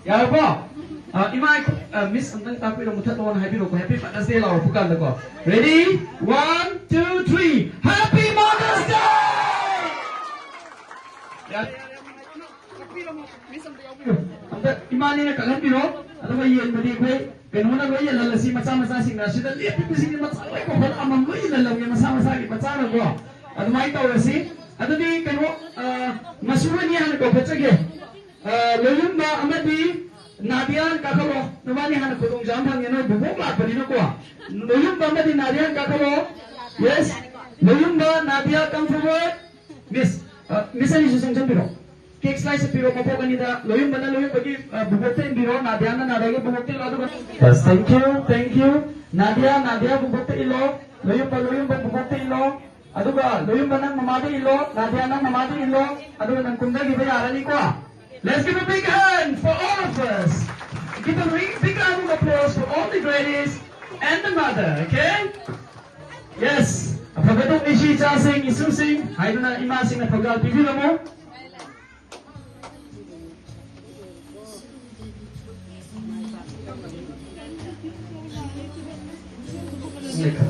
ꯌꯥꯔꯕꯣ ima miss amtang tapi lo muthat on happy ro happy Father's Day la pukan da ko ready 1 2 3 happy Mother's Day ya amta imani na kalan piro adama yen badi khoi kenona lo yen la si macha macha sing na sida le pi sing macha lai ko hol amam lo yen la yen macha macha ki macha ro ko adama ito rasi adadi keno masuani han ko phachage loyumba amadi Nadian kakalo numani hana kudung jampang yano bubuk lah panino ko loyumba amadi Nadian kakalo yes loyumba Nadia come forward miss ani susung jampiro cake slice piro mapo kanida loyumba na loyumba ki bubuk te biro Nadia na Nadia ki bubuk te ilo adu yes thank you Nadia bubuk te ilo loyumba bubuk te ilo aduga loyumba nang mamadi ilo Nadia nang mamadi ilo aduga nang kunda gi bayarani ko let's give a big hand for all of us. Give a big round of applause for all the grannies and the mother, okay? Yes. Apagado ishi jasing isusing, hayo na imasing na pagal pipila mo. Nika.